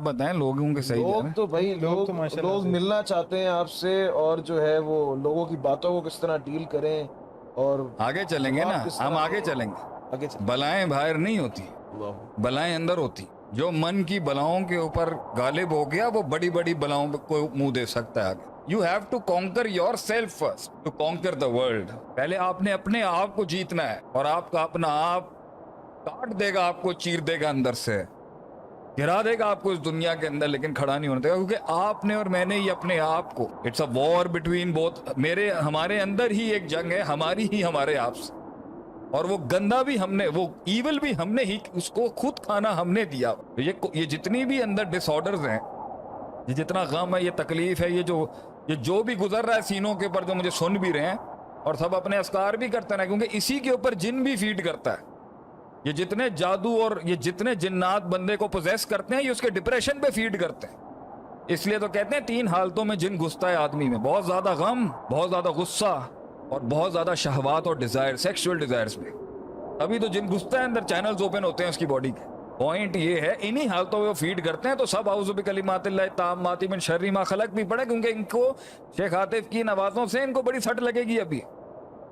بتائیں لوگوں کے صحیح لوگ تو بھائی لوگ ملنا چاہتے ہیں آپ سے، اور جو ہے وہ لوگوں کی باتوں کو کس طرح ڈیل کریں، اور آگے چلیں گے نا، ہم آگے چلیں گے. بلائیں باہر نہیں ہوتی، بلائیں اندر ہوتی. جو من کی بلاؤں کے اوپر غالب ہو گیا وہ بڑی بڑی بلاؤں کو منہ دے سکتا ہے آگے. You have to conquer yourself first to conquer the world. پہلے آپ نے اپنے آپ کو جیتنا ہے، اور آپ کا اپنا آپ کاٹ دے گا، آپ کو چیر دے گا اندر سے، گرا دے گا آپ کو اس دنیا کے اندر، لیکن کھڑا نہیں ہونے دے گا. کیونکہ آپ نے اور میں نے ہی اپنے آپ کو، it's a war between both. ہمارے اندر ہی ایک جنگ ہے، ہماری ہی ہمارے آپ سے. اور وہ گندا بھی ہم نے، وہ ایول بھی ہم نے ہی، اس کو خود کھانا ہم نے دیا. یہ جتنی بھی اندر ڈس آرڈرز ہیں، یہ جتنا غم ہے، یہ تکلیف ہے، یہ جو بھی گزر رہا ہے سینوں کے اوپر، جو مجھے سن بھی رہے ہیں اور سب اپنے اذکار بھی کرتے ہیں، کیونکہ اسی کے اوپر جن بھی فیڈ کرتا ہے. یہ جتنے جادو اور یہ جتنے جنات بندے کو پوزیس کرتے ہیں، یہ اس کے ڈپریشن پہ فیڈ کرتے ہیں. اس لیے تو کہتے ہیں 3 حالتوں میں جن گھستا ہے آدمی میں: بہت زیادہ غم، بہت زیادہ غصہ، اور بہت زیادہ شہوات اور ڈیزائر، سیکشول ڈیزائرز میں. ابھی تو جن گھستا ہے اندر، چینلز اوپن ہوتے ہیں اس کی باڈی کے. پوائنٹ یہ ہے انہی حالتوں میں وہ فیڈ کرتے ہیں. تو سب اعوذ بکلمات اللہ التامات من شر ما خلق بھی پڑھے، کیونکہ ان کو شیخ عاطف کی نوازوں سے ان کو بڑی سٹ لگے گی ابھی.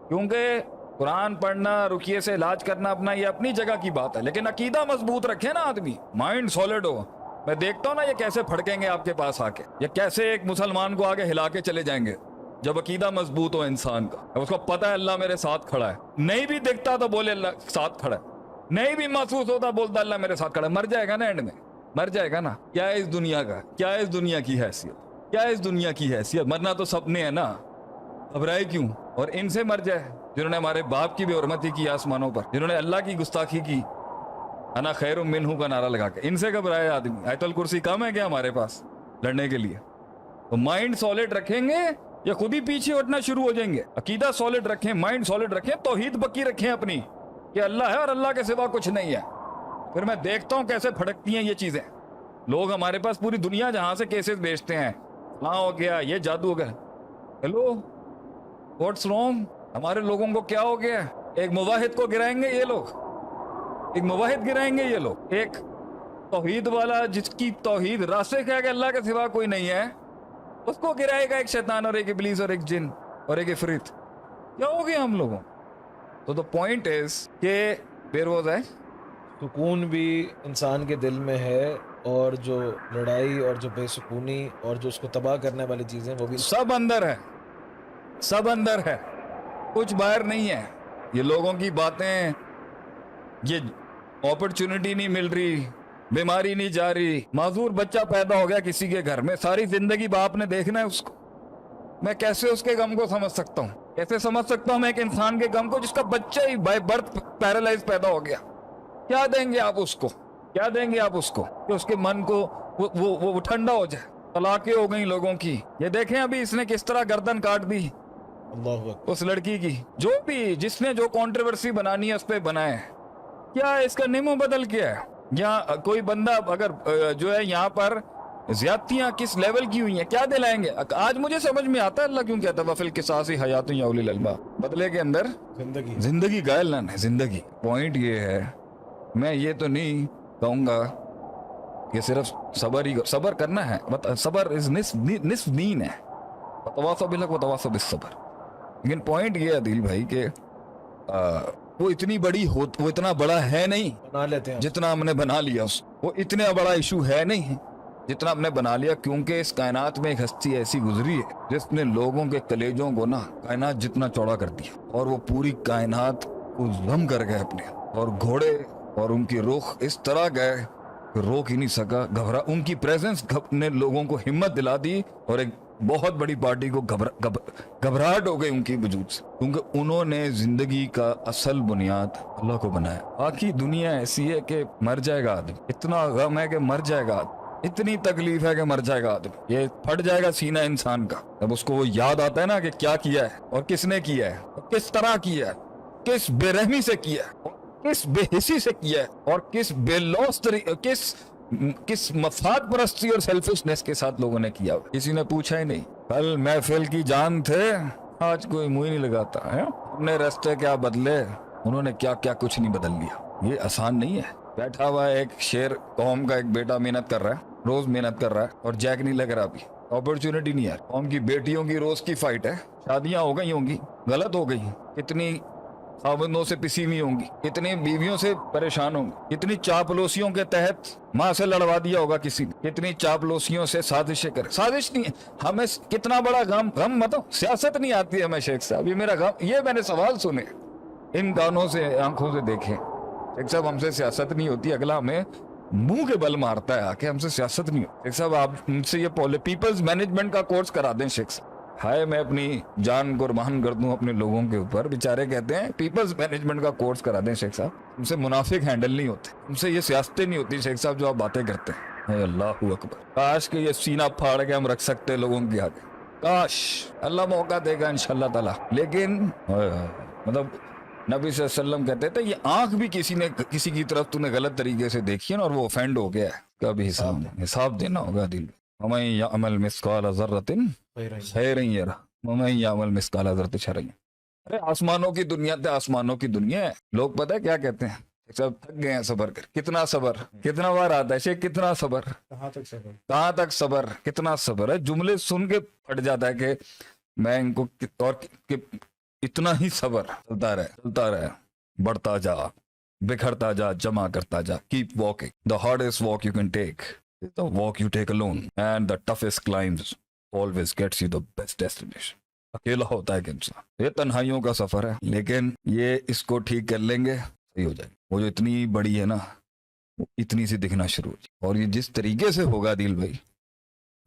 کیونکہ قرآن پڑھنا، رقیے سے علاج کرنا اپنا، یہ اپنی جگہ کی بات ہے، لیکن عقیدہ مضبوط رکھے نا آدمی، مائنڈ سالڈ ہو. میں دیکھتا ہوں نا یہ کیسے پھڑکیں گے آپ کے پاس آ کے، یہ کیسے ایک مسلمان کو آگے ہلا کے چلے جائیں گے جب عقیدہ مضبوط ہو انسان کا. اس کو پتہ ہے اللہ میرے ساتھ کھڑا ہے. نہیں بھی دکھتا تو بولے اللہ ساتھ کھڑا ہے، نہیں بھی محسوس ہوتا بولتا اللہ میرے ساتھ کھڑا ہے. مر جائے گا نا اینڈ میں، مر جائے گا نا. کیا ہے اس دنیا کا، کیا ہے اس دنیا کی حیثیت، کیا ہے اس دنیا کی حیثیت؟ مرنا تو سب نے ہے نا، گھبرائے کیوں؟ اور ان سے مر جائے جنہوں نے ہمارے باپ کی بے حرمتی کی آسمانوں پر، جنہوں نے اللہ کی گستاخی کی، انا خیر منہ کا نعرہ لگا کے. ان سے گھبرائے آدمی. آیت الکرسی کم ہے کیا ہمارے پاس لڑنے کے لیے؟ تو مائنڈ سالڈ رکھیں گے یا خود ہی پیچھے اٹھنا شروع ہو جائیں گے؟ عقیدہ سالڈ رکھیں، مائنڈ سالڈ رکھیں، توحید پکی رکھیں اپنی کہ اللہ ہے اور اللہ کے سوا کچھ نہیں ہے. پھر میں دیکھتا ہوں کیسے پھڑکتی ہیں یہ چیزیں. لوگ ہمارے پاس پوری دنیا جہاں سے کیسز بیچتے ہیں، فلاں ہو گیا، یہ جادو ہو گیا. Hello, what's wrong? ہمارے لوگوں کو کیا ہو گیا؟ ایک موحد کو گرائیں گے یہ لوگ، ایک موحد گرائیں گے یہ لوگ. ایک توحید والا جس کی توحید راسخ ہے کہ اللہ کے سوا کوئی نہیں ہے، اس کو گرائے گا ایک شیطان اور ایک ابلیس اور ایک جن اور ایک عفریت. کیا ہو گیا ہم لوگوں؟ تو the point is کہ where was I؟ سکون بھی انسان کے دل میں ہے، اور جو لڑائی اور جو بے سکونی اور جو اس کو تباہ کرنے والی چیزیں وہ بھی سب اندر ہے، سب اندر ہے، کچھ باہر نہیں ہے. یہ لوگوں کی باتیں، یہ اپرچونٹی نہیں مل رہی، بیماری نہیں جا رہی، معذور بچہ پیدا ہو گیا کسی کے گھر میں، ساری زندگی باپ نے دیکھنا ہے اس کو. میں کیسے اس کے غم کو سمجھ سکتا ہوں؟ کیسے سمجھ سکتا ہوں میں ایک انسان کے غم کو جس کا بچہ ہی بائی برتھ پیرالائز پیدا ہو گیا؟ کیا دیں گے آپ اس کو، کیا دیں گے آپ اس کو کہ اس کے من کو وہ ٹھنڈا ہو جائے؟ طلاقیں ہو گئیں لوگوں کی. یہ دیکھیں ابھی اس نے کس طرح گردن کاٹ دی اللہ اکبر. اس لڑکی کی. جو بھی جس نے جو کنٹروورسی بنانی ہے اس پہ بنائے. کیا اس کا نیمو بدل کیا ہے؟ یا کوئی بندہ اگر جو ہے یہاں پر زیادتیاں کس لیول کی ہوئی ہیں، کیا دلائیں گے؟ آج مجھے سمجھ میں آتا ہے اللہ کیوں کہتا ہے وَفِي الْقِصَاصِ حَيَاةٌ يَا أُولِي الْأَلْبَابِ، بدلے کے اندر زندگی گائل نہ ہے زندگی. پوائنٹ یہ ہے، میں یہ تو نہیں کہوں گا کہ صرف صبر کرنا ہے، صبر از نصف دین ہے، وَتَوَاصَوْا بِالْحَقِّ وَتَوَاصَوْا بِالصَّبْرِ. لیکن پوائنٹ یہ ہے عدیل بھائی کہ وہ اتنی بڑی وہ اتنا بڑا ہے نہیں بنا لیتے ہیں جتنا ہم نے بنا لیا. وہ اتنا بڑا ایشو ہے نہیں جتنا ہم نے بنا لیا، کیونکہ اس کائنات میں ایک ہستی ایسی گزری ہے جس نے لوگوں کے کلیجوں کو نا کائنات جتنا چوڑا کر دیا، اور وہ پوری کائنات کو ضم کر گئے اپنے. اور گھوڑے اور ان کی رخ اس طرح گئے کہ روک ہی نہیں سکا. ان کی پریزنس نے لوگوں کو ہمت دلا دی، اور ایک بہت بڑی پارٹی کو گھبراہٹ ہو گئی ان کی وجود سے، کیونکہ انہوں نے زندگی کا اصل بنیاد اللہ کو بنایا. باقی دنیا ایسی ہے کہ مر جائے گا آدمی، اتنا غم ہے کہ مر جائے گا آدمی، اتنی تکلیف ہے کہ مر جائے گا آدمی. یہ پھٹ جائے گا سینہ انسان کا جب اس کو وہ یاد آتا ہے نا کہ کیا کیا ہے اور کس نے کیا ہے اور کس طرح کیا ہے، کس بے رحمی سے کیا ہے، کس بے حسی سے کیا ہے، اور کس بے لوس کس مفاد پرستی اور سیلفشنس کے ساتھ لوگوں نے کیا. کسی نے پوچھا ہی نہیں. کل محفل کی جان تھے، آج کوئی منہ ہی نہیں لگاتا ہے. ہم نے راستے کیا بدلے، انہوں نے کیا کیا کچھ نہیں بدل لیا. یہ آسان نہیں ہے. بیٹھا ہوا ہے ایک شیر قوم کا ایک بیٹا، محنت کر رہا ہے، روز محنت کر رہا ہے اور جیک نہیں لگ رہا ابھی, اپرچونٹی نہیں ہے. قوم کی بیٹیوں کی روز کی فائٹ ہے, شادیاں ہو گئی ہوں گی, غلط ہو گئی, کتنی خاوندوں سے پسی ہوئی ہوں گی, کتنی بیویوں سے پریشان ہوں گی, کتنی چاپلوسیوں کے تحت ماں سے لڑوا دیا ہوگا کسی نے, کتنی چاپلوسیوں سے سازشیں کرے. سازش نہیں ہے, ہمیں کتنا بڑا غم مطلب سیاست نہیں آتی ہمیں شیخ صاحب, یہ میرا غم, یہ میں نے سوال سنے ان کانوں سے آنکھوں سے دیکھے. شیخ صاحب ہم سے سیاست نہیں ہوتی, اگلا ہمیں منہ کے بل مارتا ہے آ کے, ہم سے سیاست نہیں ہوتی. شیخ صاحب آپ ان سے یہ پیپلز مینجمنٹ کا کورس کرا دیں شیخ صاحب. ہائے میں اپنی جان قربان کر دوں اپنے لوگوں کے اوپر, بیچارے کہتے ہیں پیپلز مینجمنٹ کا کورس کرا دیں شیخ صاحب. ان سے منافق ہینڈل نہیں ہوتے, ان سے یہ سیاستیں نہیں ہوتی شیخ صاحب جو آپ باتیں کرتے ہیں. اے اللہ اکبر, کاش کہ یہ سینہ پھاڑ کے ہم رکھ سکتے لوگوں کے آگے, کاش, اللہ موقع دے گا انشاءاللہ تعالی. لیکن مطلب نبی صلی اللہ علیہ وسلم کہتے تھے یہ آنکھ بھی کسی کی طرف تو نے غلط طریقے سے دیکھی ہے نا اور وہ اوفینڈ ہو گیا ہے, کبھی حساب دینا ہوگا دل. وَمَن يَعْمَلْ مِثْقَالَ ذَرَّةٍ خَيْرًا يَرَهُ وَمَن يَعْمَلْ مِثْقَالَ ذَرَّةٍ شَرًّا يَرَهُ. ارے آسمانوں کی دنیا تے آسمانوں کی دنیا ہے. لوگ پتہ ہے کیا کہتے ہیں, سب تھک گئے ہیں صبر کر. کتنا صبر, کتنا بار آتا ہے شیخ, کتنا صبر, کہاں تک صبر, کتنا صبر ہے. جملے سن کے پھٹ جاتا ہے کہ میں ان کو اور اتنا ہی صبر, چلتا رہے, بڑھتا جا, بکھرتا جا, جمع کرتا جا. Keep walking. The hardest walk you can take is the walk you take alone. And the toughest climbs always gets you the best destination. اکیلا ہوتا ہے کہ انسان, یہ تنہائیوں کا سفر ہے, لیکن یہ اس کو ٹھیک کر لیں گے صحیح ہو جائے گی. وہ جو اتنی بڑی ہے نا وہ اتنی سی دکھنا شروع ہو جائے, اور یہ جس طریقے سے ہوگا دل بھائی,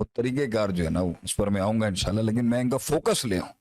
وہ طریقہ کار جو ہے نا اس پر میں آؤں گا انشاءاللہ, لیکن میں ان کا فوکس لے آؤں.